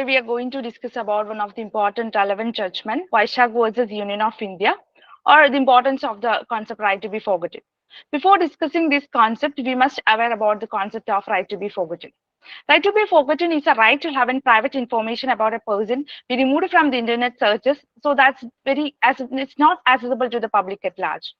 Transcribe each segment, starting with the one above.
we are going to discuss about one of the important relevant judgment, VYSAKH versus Union of India, or the importance of the concept right to be forgotten. Before discussing this concept, we must aware about the concept of right to be forgotten. Right to be forgotten is a right to have private information about a person be removed from the internet searches, so that's very as it's not accessible to the public at large.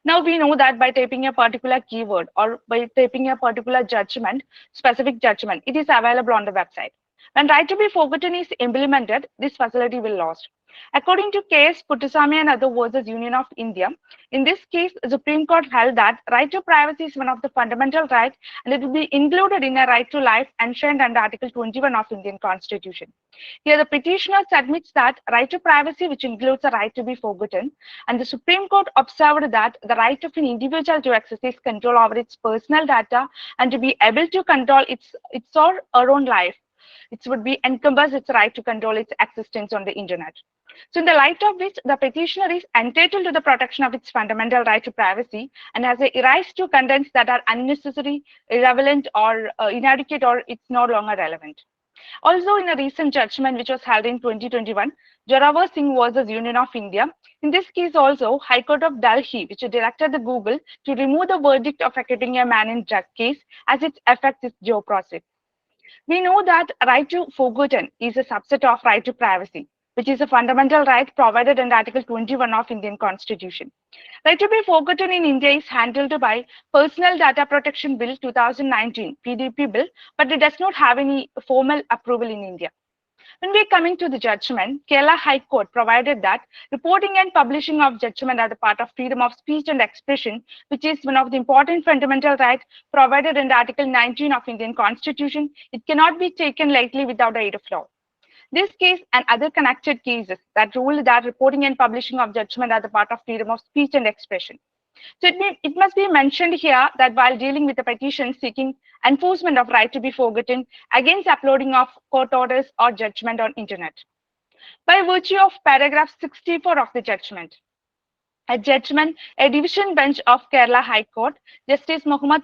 Now we know that by typing a particular keyword or by typing a particular judgment, specific judgment, it is available on the website. When right to be forgotten is implemented, this facility will lost. According to K.S. Puttasamy and other versus Union of India, in this case, the Supreme Court held that right to privacy is one of the fundamental rights and it will be included in a right to life enshrined under Article 21 of Indian Constitution. Here, the petitioner admits that right to privacy, which includes the right to be forgotten, and the Supreme Court observed that the right of an individual to exercise control over its personal data and to be able to control its or her own life, it would be encompass its right to control its existence on the internet. So in the light of which, the petitioner is entitled to the protection of its fundamental right to privacy and has a right to contents that are unnecessary, irrelevant, or inadequate, or it's no longer relevant. Also, in a recent judgment which was held in 2021, Joravar Singh versus Union of India. In this case, also, High Court of Delhi, which directed the Google to remove the verdict of acquitting a man in drug case as its effect is due process. We know that right to forgotten is a subset of right to privacy, which is a fundamental right provided under Article 21 of Indian Constitution. Right to be forgotten in India is handled by Personal Data Protection Bill 2019, PDP bill, but it does not have any formal approval in India. When we are coming to the judgment, Kerala High Court provided that reporting and publishing of judgment are the part of freedom of speech and expression, which is one of the important fundamental rights provided in Article 19 of Indian Constitution. It cannot be taken lightly without the aid of law. This case and other connected cases that rule that reporting and publishing of judgment are the part of freedom of speech and expression. So it must be mentioned here that while dealing with a petition seeking enforcement of right to be forgotten against uploading of court orders or judgment on internet, by virtue of paragraph 64 of the judgment, a division bench of Kerala High Court, Justice Muhammad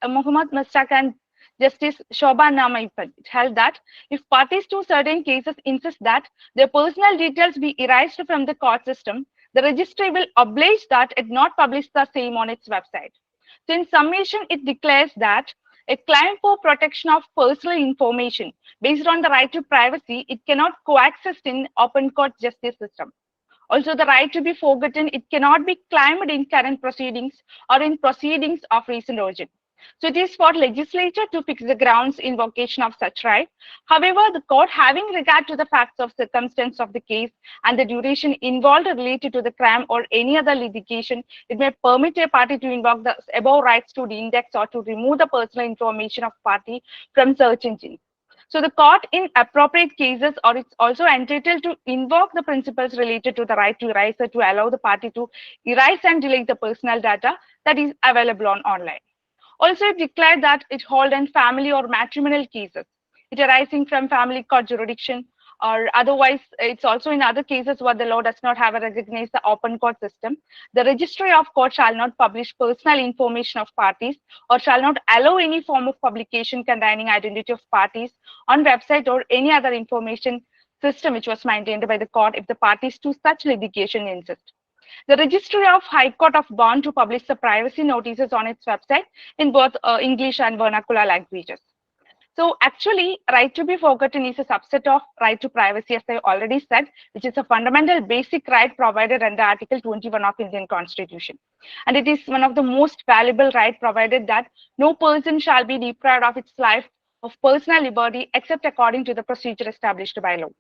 Mustaq and Justice Shobha Namaipan held that if parties to certain cases insist that their personal details be erased from the court system, the registry will oblige that it not publish the same on its website. So in summation, it declares that a claim for protection of personal information based on the right to privacy, it cannot coexist in open court justice system. Also, the right to be forgotten, it cannot be claimed in current proceedings or in proceedings of recent origin. So it is for legislature to fix the grounds invocation of such right. However, the court, having regard to the facts of circumstance of the case and the duration involved related to the crime or any other litigation, it may permit a party to invoke the above rights to de-index or to remove the personal information of party from search engine. So the court in appropriate cases or it's also entitled to invoke the principles related to the right to erase or to allow the party to erase and delete the personal data that is available on online. Also, it declared that it hold in family or matrimonial cases, it arising from family court jurisdiction, or otherwise, it's also in other cases where the law does not have a recognized the open court system. The registry of court shall not publish personal information of parties or shall not allow any form of publication containing identity of parties on website or any other information system which was maintained by the court if the parties to such litigation insist. The Registry of High Court of bound to publish the privacy notices on its website in both English and vernacular languages. So actually, right to be forgotten is a subset of right to privacy, as I already said, which is a fundamental basic right provided under Article 21 of Indian Constitution. And it is one of the most valuable right provided that no person shall be deprived of its life of personal liberty except according to the procedure established by law.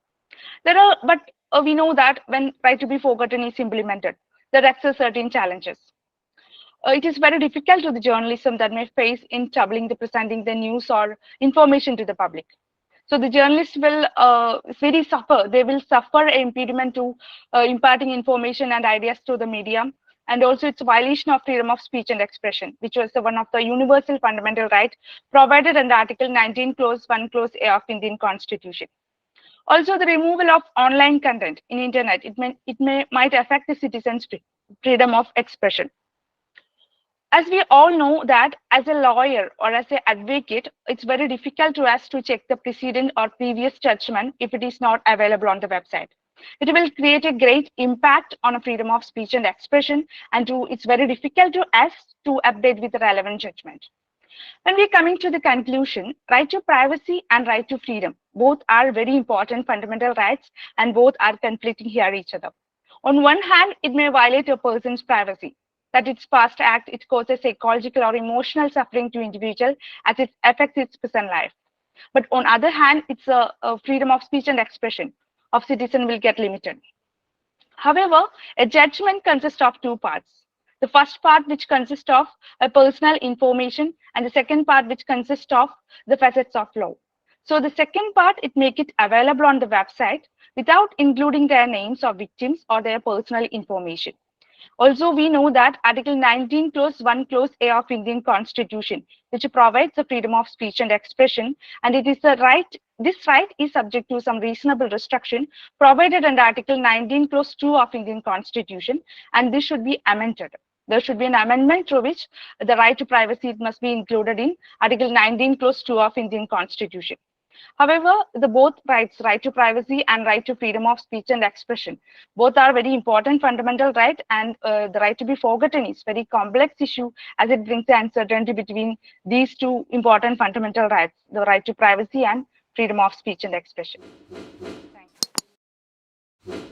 But we know that when right to be forgotten is implemented, there are certain challenges. It is very difficult to the journalism that may face in troubling the presenting the news or information to the public. So the journalists will very suffer. They will suffer impediment to imparting information and ideas to the media. And also it's a violation of freedom of speech and expression, which was one of the universal fundamental rights provided under Article 19, Clause 1, Clause A of Indian Constitution. Also, the removal of online content in internet, might affect the citizens' freedom of expression. As we all know that as a lawyer or as an advocate, it's very difficult to us to check the precedent or previous judgment if it is not available on the website. It will create a great impact on a freedom of speech and expression, and it's very difficult to us to update with the relevant judgment. When we're coming to the conclusion, right to privacy and right to freedom, both are very important fundamental rights and both are conflicting here each other. On one hand, it may violate a person's privacy, that its past act, it causes psychological or emotional suffering to individual as it affects its present life. But on other hand, it's a freedom of speech and expression of citizen will get limited. However, a judgment consists of two parts. The first part, which consists of a personal information, and the second part, which consists of the facets of law. So the second part, it make it available on the website without including their names of victims or their personal information. Also, we know that Article 19 Clause 1 Clause A of Indian Constitution, which provides the freedom of speech and expression, and it is a right. This right is subject to some reasonable restriction provided under Article 19 Clause 2 of Indian Constitution, and this should be amended. There should be an amendment through which the right to privacy must be included in Article 19 Clause 2 of Indian Constitution. However, the both rights, right to privacy and right to freedom of speech and expression, both are very important fundamental right, and the right to be forgotten is very complex issue as it brings the uncertainty between these two important fundamental rights, the right to privacy and freedom of speech and expression. Thank you.